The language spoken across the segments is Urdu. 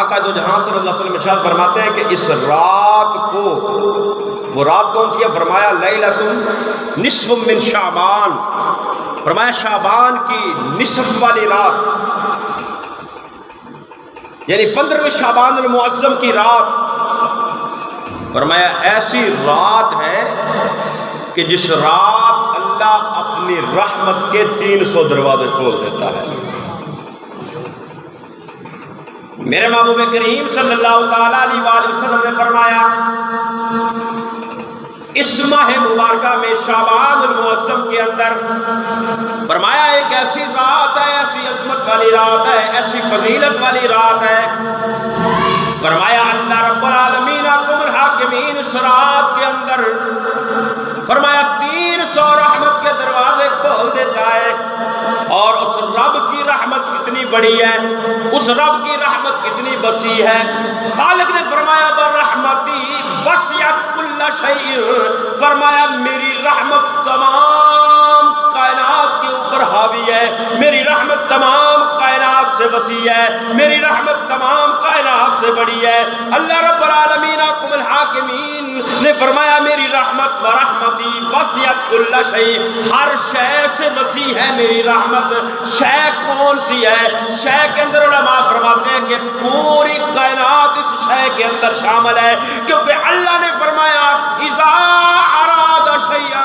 آقا دو جہاں صلی اللہ علیہ وسلم ارشاد فرماتے ہیں کہ اس رات کو، وہ رات کون سی ہے؟ فرمایا لیلۃ نصف من شعبان، فرمایا شعبان کی نصف والی رات، یعنی 15ویں شعبان المعظم کی رات۔ فرمایا ایسی رات ہے کہ جس رات اللہ اپنی رحمت کے 300 دروازے کھول دیتا ہے۔ میرے محبوب کریم صلی اللہ تعالیٰ علیہ وآلہ وسلم نے فرمایا اس ماہ مبارکہ میں شعبان المعظم کے اندر، فرمایا ایک ایسی رات ہے، ایسی عظمت والی رات ہے، ایسی فضیلت والی رات ہے۔ فرمایا اللہ رب العالمین حکم الحاکمین اس رات کے اندر، فرمایا 300 رحمت کے دروازے کھول دیتا ہے۔ اور اس رب کی رحمت کتنی بڑی ہے، اس رب کی رحمت کتنی وسیع ہے۔ خالق نے فرمایا وَرَحْمَتِي وَسِعَتْ كُلَّ شَيْءٍ، فرمایا میری رحمت تمام کائنات کے اوپر حاوی ہے، میری رحمت تمام کائنات سے وسیع ہے، میری رحمت تمام کائنات سے بڑی ہے۔ اللہ رب العالمین حکم الحاکمین نے فرمایا میری رحمت وَرَحْمَتِي وَسِعَتْ كُلَّ شَيْءٍ، ہر شے سے وسیع ہے میری رحمت۔ شے کون سی ہے؟ شے کے اندر علماء فرماتے ہیں کہ پوری کائنات اس شے کے اندر شامل ہے، کیونکہ اللہ نے فرمایا اذا اراد شیئا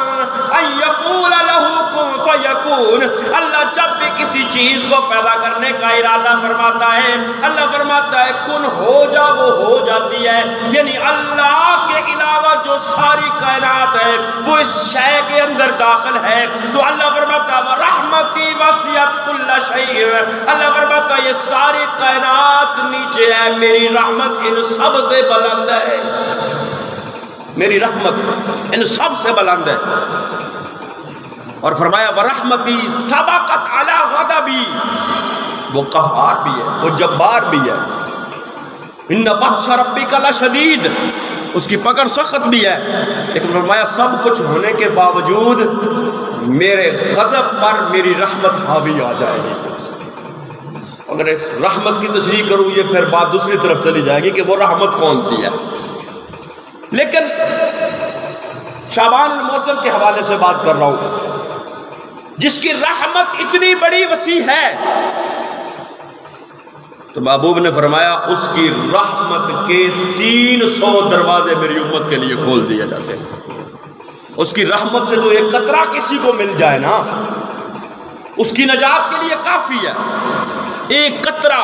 ان یقول له کن فیکون، اللہ جب بھی کسی چیز کو پیدا کرنے کا ارادہ فرماتا ہے، اللہ فرماتا ہے کن ہو جا، وہ ہو جاتی ہے۔ یعنی اللہ کے علاوہ جو ساری کائنات ہے وہ اس شے کے اندر داخل ہے، تو اللہ فرماتا ہے رحمتی وسعت کل شیء، اللہ فرماتا ہے یہ ساری کائنات نیچے ہے، میری رحمت ان سب سے بلند ہے، میری رحمت ان سب سے بلند ہے۔ اور فرمایا وَرَحْمَتِي سَبَقَتْ عَلَى غَضَبِي، وہ قہار بھی ہے، وہ جبار بھی ہے۔ إِنَّ بَطْشَ رَبِّكَ لَشَدِيدٌ، اس کی پکڑ سخت بھی ہے، لیکن فرمایا سب کچھ ہونے کے باوجود میرے غضب پر میری رحمت حاوی آ جائے گی۔ اگر اس رحمت کی تشریح کروں یہ پھر بات دوسری طرف چلی جائے گی کہ وہ رحمت کون سی ہے۔ لیکن شعبان المعظم کے حوالے سے بات کر رہا ہوں، جس کی رحمت اتنی بڑی وسیع ہے، تو محبوب نے فرمایا اس کی رحمت کے 300 دروازے میری امت کے لیے کھول دیے جاتے ہیں۔ اس کی رحمت سے تو ایک قطرہ کسی کو مل جائے نا، اس کی نجات کے لیے کافی ہے، ایک قطرہ۔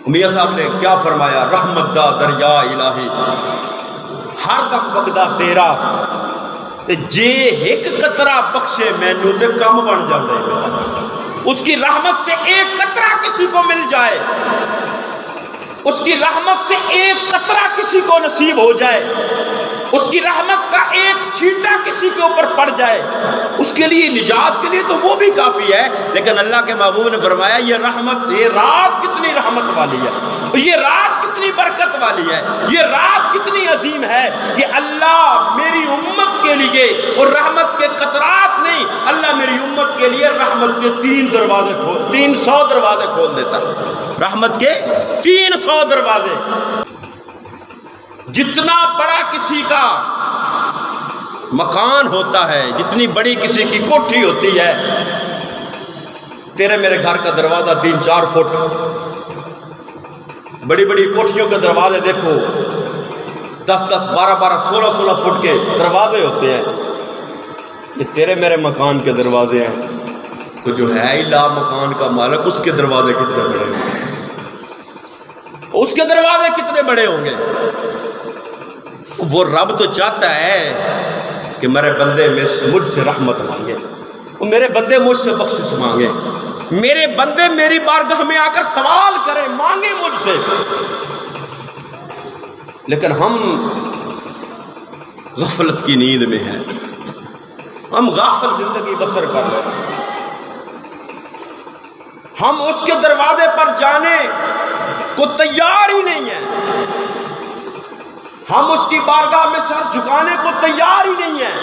میاں صاحب نے کیا فرمایا؟ رحمت دا دریا الہی ہر دم بگدا تیرا، تے جے ایک قطرہ بخشے مینوں تے کم بن جاندے میرا۔ اس کی رحمت سے ایک قطرہ کسی کو مل جائے، اس کی رحمت سے ایک قطرہ کسی کو نصیب ہو جائے، اس کی رحمت کا ایک چھینٹا کسی کے اوپر پڑ جائے، اس کے لیے نجات کے لیے تو وہ بھی کافی ہے۔ لیکن اللہ کے محبوب نے فرمایا یہ رحمت، یہ رات کتنی رحمت والی ہے، یہ رات کتنی برکت والی ہے، یہ رات کتنی عظیم ہے کہ اللہ میری امت کے لیے، اور رحمت کے قطرات نہیں، اللہ میری امت کے لیے رحمت کے 300 دروازے کھول دیتا ہے، رحمت کے 300 دروازے۔ جتنا بڑا کسی کا مکان ہوتا ہے، جتنی بڑی کسی کی کوٹھی ہوتی ہے، تیرے میرے گھر کا دروازہ 3-4 فٹ، بڑی بڑی کوٹھیوں کے دروازے دیکھو 10-10, 12-12, 16-16 فٹ کے دروازے ہوتے ہیں، یہ تیرے میرے مکان کے دروازے ہیں۔ تو جو ہے ہی لا مکان کا مالک، اس کے دروازے کتنے بڑے ہوں گے، اس کے دروازے کتنے بڑے ہوں گے۔ وہ رب تو چاہتا ہے کہ میرے بندے مجھ سے رحمت مانگے، وہ میرے بندے مجھ سے بخشش مانگے، میرے بندے میری بارگاہ میں آ کر سوال کریں، مانگے مجھ سے۔ لیکن ہم غفلت کی نیند میں ہیں، ہم غافل زندگی بسر کر رہے ہیں، ہم اس کے دروازے پر جانے کو تیار ہی نہیں ہیں، ہم اس کی بارگاہ میں سر جھکانے کو تیار ہی نہیں ہیں۔